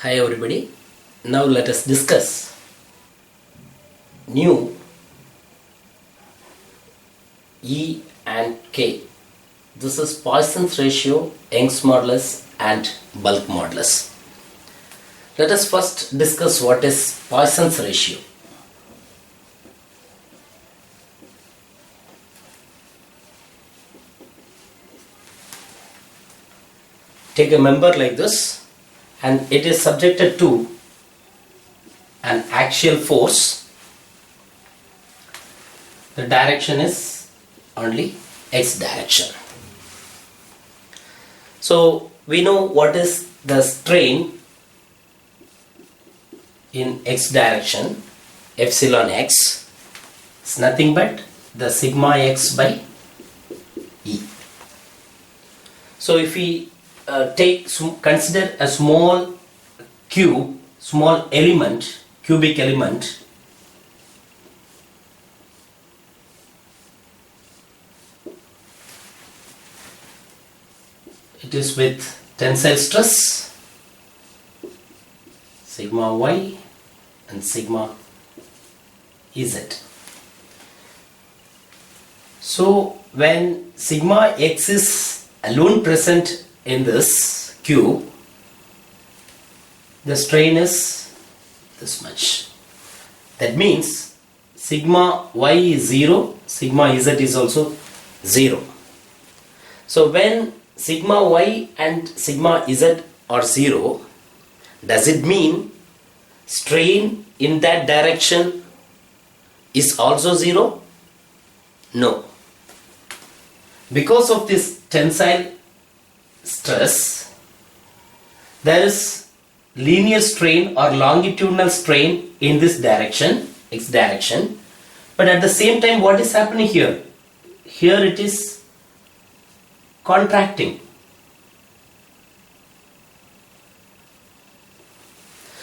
Hi everybody. Now let us discuss new E and K. This is Poisson's ratio, Young's modulus and bulk modulus. Let us first discuss what is Poisson's ratio. Take a member like this, and it is subjected to an axial force. The direction is only x direction. So we know what is the strain in x direction. Epsilon x is nothing but the sigma x by E. So if we consider a small cube, small element, cubic element, it is with tensile stress sigma y and sigma z. So when sigma x is alone present in this cube, the strain is this much. That means sigma y is 0, sigma z is also 0. So when sigma y and sigma z are 0, does it mean strain in that direction is also 0? No. Because of this tensile stress, there is linear strain or longitudinal strain in this direction, x direction, but at the same time what is happening here? Here it is contracting.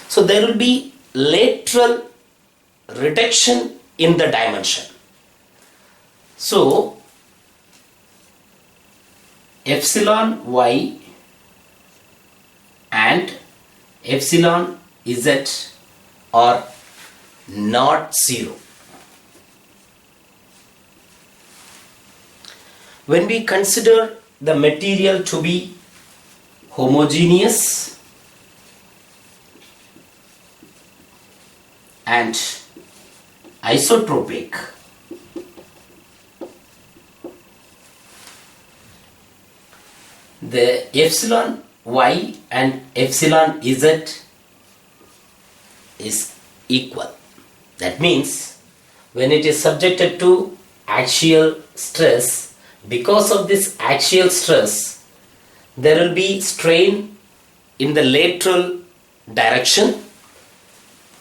So there will be lateral reduction in the dimension. So epsilon y and epsilon z are not 0. When we consider the material to be homogeneous and isotropic, the epsilon y and epsilon z is equal. That means when it is subjected to axial stress, because of this axial stress, there will be strain in the lateral direction.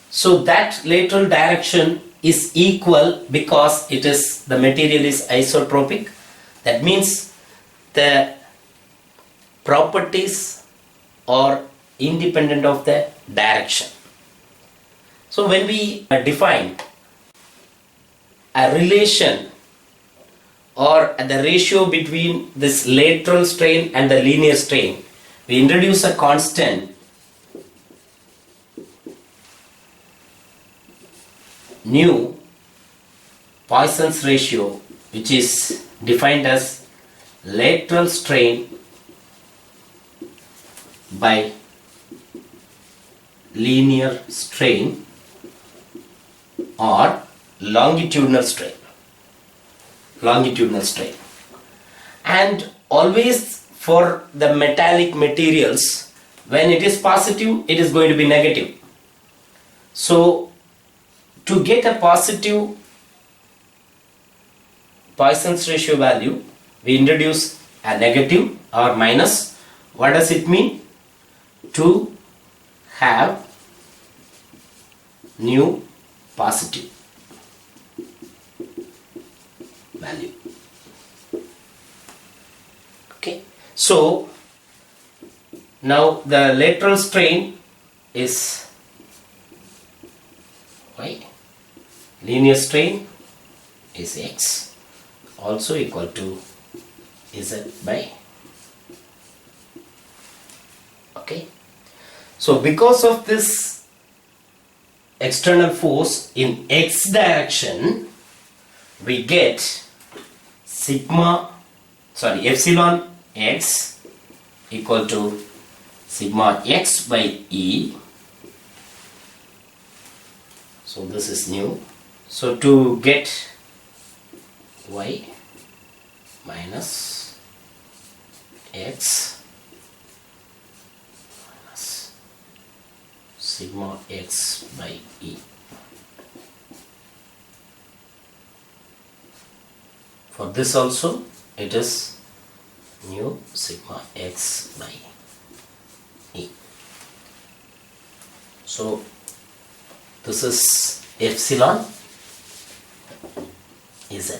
So that lateral direction is equal because the material is isotropic. That means the properties are independent of the direction. So when we define a relation or the ratio between this lateral strain and the linear strain, we introduce a constant nu Poisson's ratio, which is defined as lateral strain by linear strain or longitudinal strain. And always for the metallic materials, when it is positive, it is going to be negative. So to get a positive Poisson's ratio value, we introduce a negative or minus. What does it mean? To have new positive value. Okay. So now the lateral strain is y. Linear strain is x, also equal to z by. Okay. So because of this external force in x direction, we get epsilon x equal to sigma x by E. So this is new. So to get y minus x minus sigma x by E. For this also it is new sigma x by E. So this is epsilon z.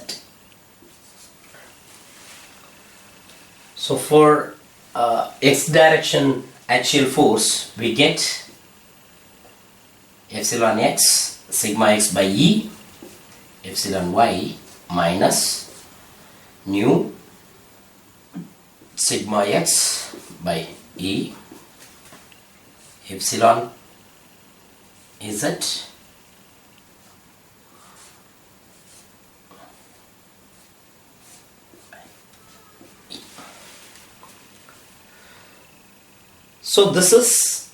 So for x direction axial force, we get epsilon x sigma x by E, epsilon y minus nu sigma x by E, epsilon z So this is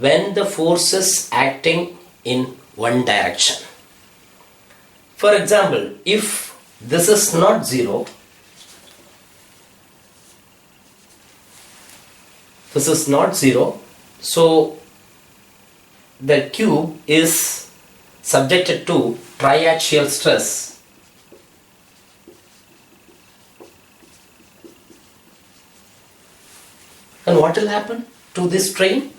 when the force is acting in one direction. For example, if this is not 0, this is not 0, so the cube is subjected to triaxial stress. And what will happen to this strain?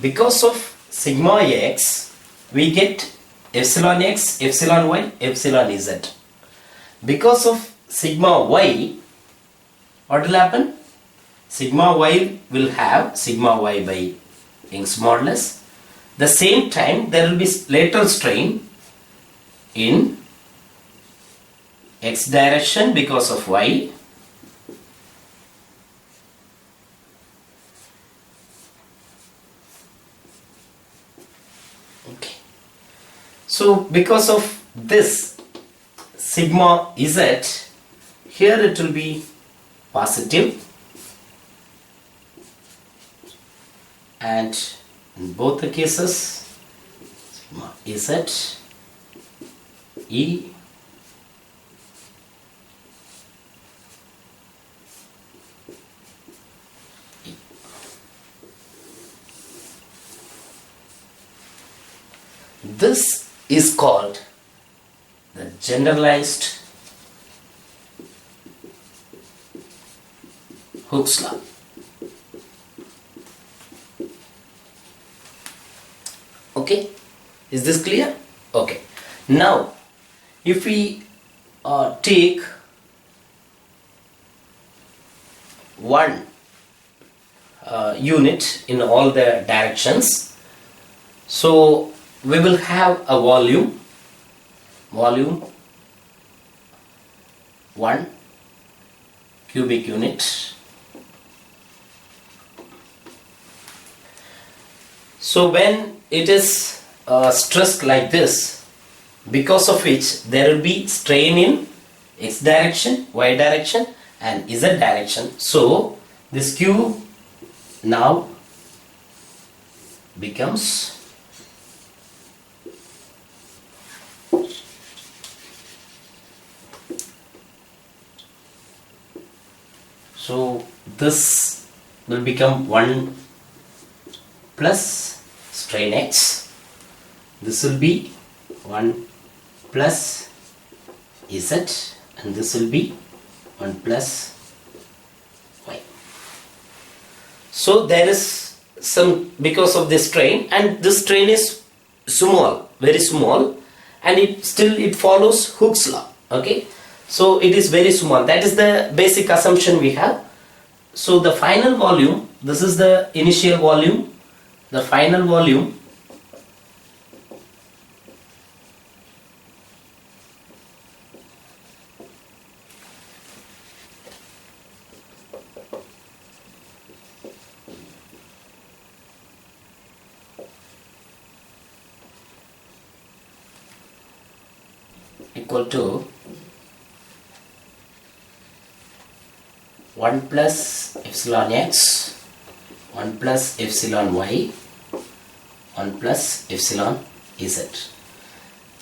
Because of sigma x, we get epsilon x, epsilon y, epsilon z. Because of sigma y, what will happen? Sigma y will have sigma y by Young's modulus. The same time there will be lateral strain in x direction because of y. Okay. So because of this sigma z, here it will be positive, and in both the cases sigma z E This is called the generalized Hookes law. Okay, is this clear? Okay, now if we take one unit in all the directions, so we will have a volume 1 cubic unit. So when it is stressed like this, because of which there will be strain in x direction, y direction and z direction, so this cube now becomes so this will become 1 plus strain x, this will be 1 plus z, and this will be 1 plus y. So there is some, because of this strain, and this strain is small, very small, and it follows Hookes law. Okay, so it is very small. That is the basic assumption we have. So the final volume, this is the initial volume, the final volume equal to 1 plus epsilon x, 1 plus epsilon y, 1 plus epsilon z.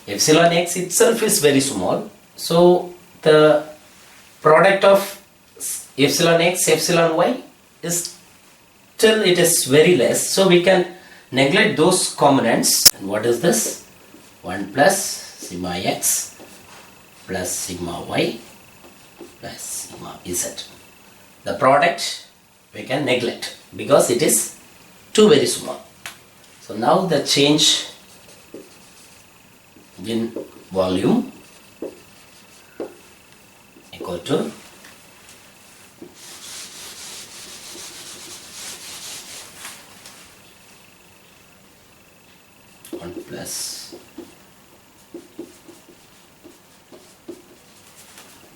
Epsilon x itself is very small, so the product of epsilon x, epsilon y is still it is very less, so we can neglect those components. And what is this? 1 plus sigma x plus sigma y plus sigma z. The product we can neglect because it is too very small. So now the change in volume equal to plus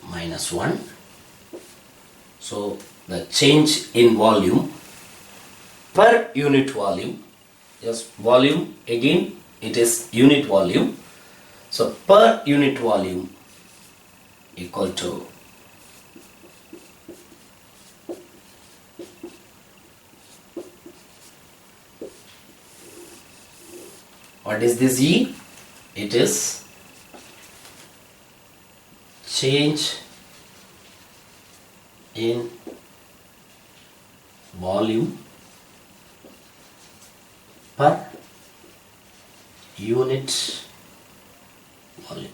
minus 1. So the change in volume per unit volume, just volume again it is unit volume, so per unit volume equal to what is this E? It is change in volume per unit volume.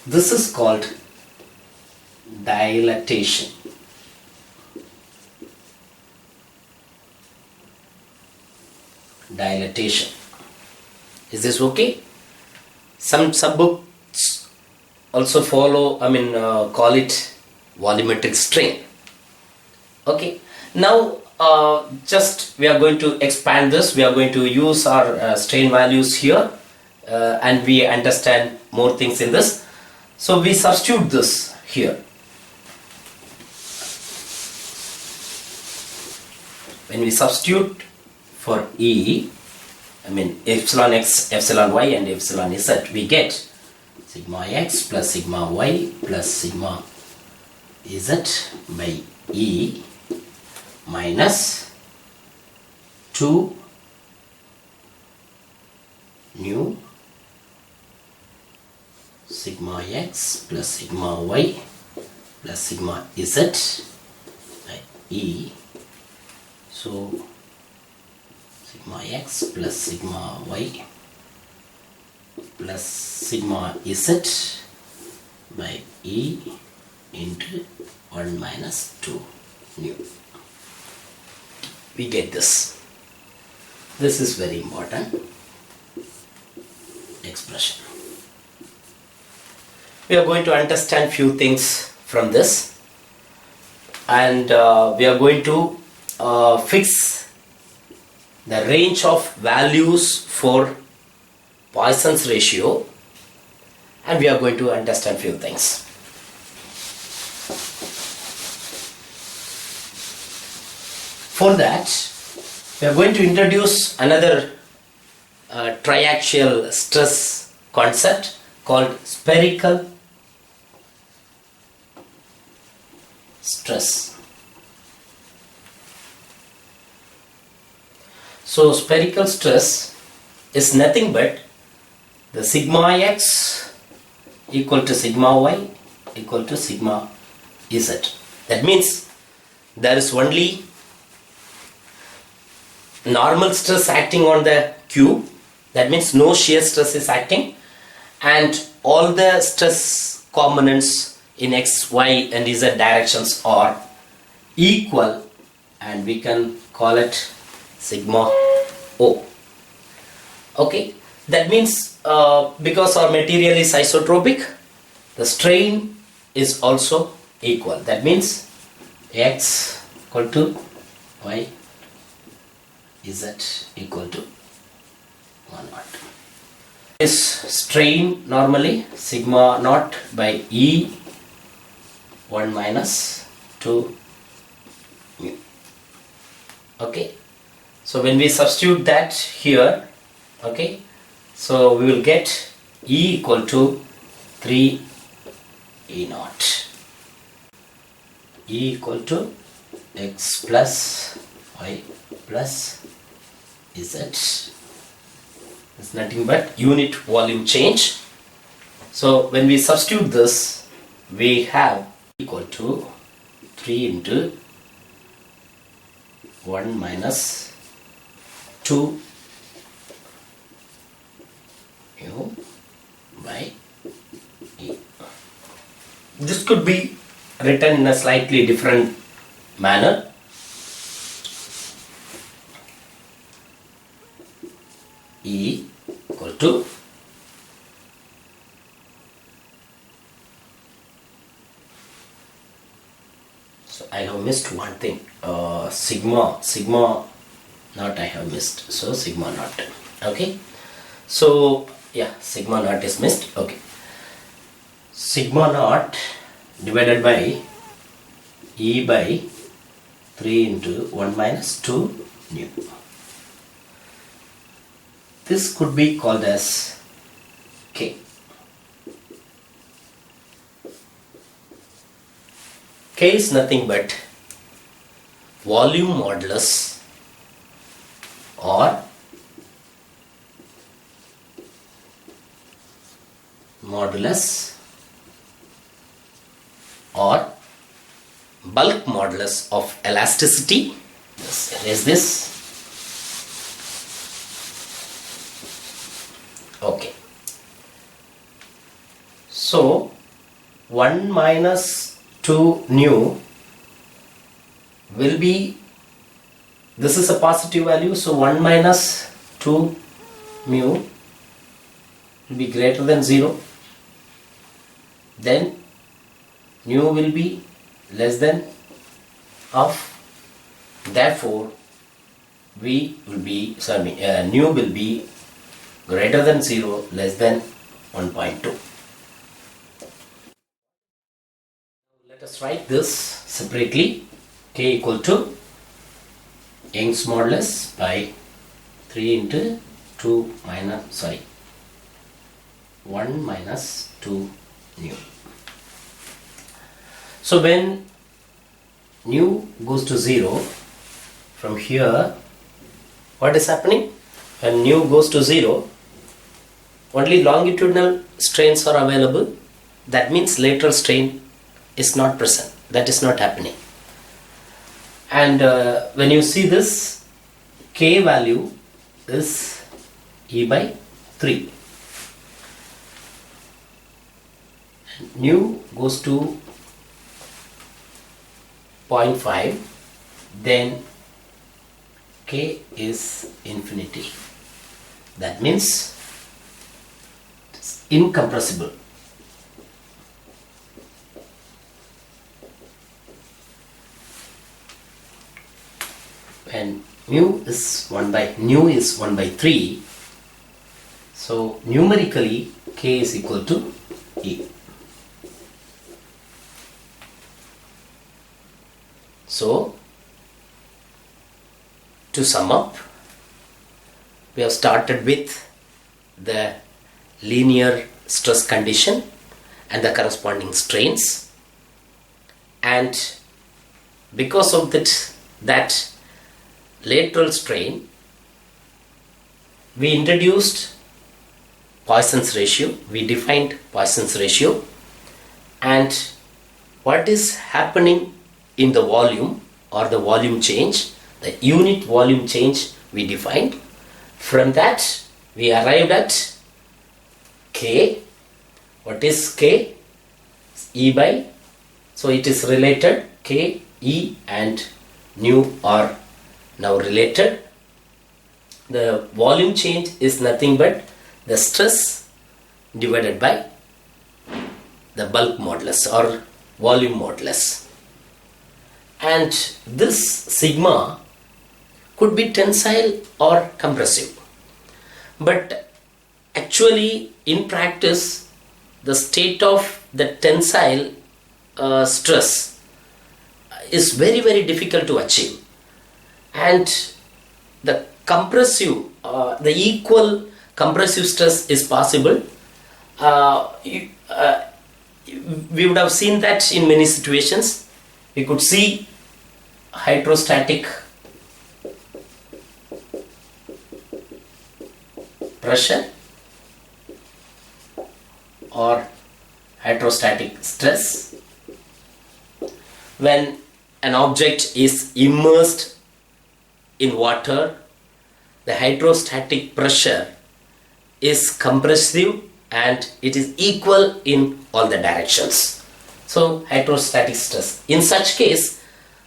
This is called dilatation. Dilatation. Is this okay? Some books also follow, call it volumetric strain. Okay. Now just we are going to expand this. We are going to use our strain values here and we understand more things in this. So we substitute this here. When we substitute for E, epsilon x, epsilon y and epsilon z, we get sigma x plus sigma y plus sigma z by E minus 2 nu sigma x plus sigma y plus sigma z by E. So sigma x plus sigma y plus sigma z by E into 1 minus 2 nu. We get this. This is very important expression. We are going to understand few things from this, and we are going to fix the range of values for Poisson's ratio, and we are going to understand few things. For that, we are going to introduce another triaxial stress concept called spherical stress. So spherical stress is nothing but the sigma x equal to sigma y equal to sigma z. That means there is only normal stress acting on the cube, that means no shear stress is acting, and all the stress components in x, y and z directions are equal, and we can call it sigma O. Okay, that means because our material is isotropic, the strain is also equal. That means x equal to y z equal to 1 naught. This strain normally sigma naught by E 1 minus 2 mu. Okay, so when we substitute that here, okay, So we will get E equal to 3 E naught. E equal to x plus y plus z. It's nothing but unit volume change. So when we substitute this, we have equal to 3 into 1 minus 2 mu by E. This could be written in a slightly different manner. E equal to I have missed one thing. Sigma naught I have missed. So sigma naught. Okay. So yeah, sigma naught is missed. Okay. Sigma naught divided by E by 3 into 1 minus 2 nu. This could be called as K. K is nothing but volume modulus or bulk modulus of elasticity. Let's erase this. Okay. So 1 minus 2 nu will be, this is a positive value, so 1 minus 2 mu will be greater than 0. Then nu will be less than half. Therefore, nu will be greater than 0, less than 1.2. Let us write this separately. K equal to Young's modulus by 3 into 1 minus 2 nu. So when nu goes to 0, from here, what is happening? When nu goes to 0, only longitudinal strains are available. That means lateral strain is not present. That is not happening. And when you see this, K value is E by 3. Nu goes to 0.5, then K is infinity. That means it's incompressible. When nu is 1 by 3, so numerically K is equal to E. So to sum up, we have started with the linear stress condition and the corresponding strains, and because of that lateral strain, we introduced Poisson's ratio, we defined Poisson's ratio, and what is happening in the volume or the volume change, the unit volume change we defined. From that we arrived at K. What is K? E by, so it is related. K, E and nu are now related. The volume change is nothing but the stress divided by the bulk modulus or volume modulus. And this sigma could be tensile or compressive. But actually in practice, the state of the tensile stress is very, very difficult to achieve. And the compressive, the equal compressive stress is possible. We would have seen that in many situations. We could see hydrostatic pressure or hydrostatic stress when an object is immersed in water. The hydrostatic pressure is compressive and it is equal in all the directions. So hydrostatic stress. In such case,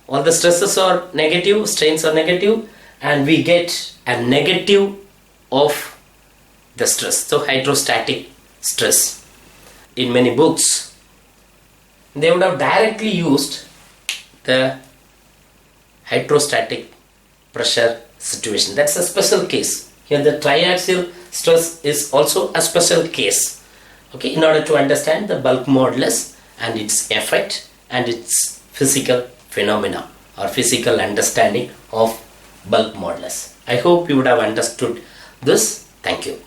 all the stresses are negative, strains are negative, and we get a negative of the stress. So hydrostatic stress. In many books, they would have directly used the hydrostatic pressure situation. That's a special case. Here the triaxial stress is also a special case. Okay, in order to understand the bulk modulus and its effect and its physical phenomena or physical understanding of bulk modulus. I hope you would have understood this. Thank you.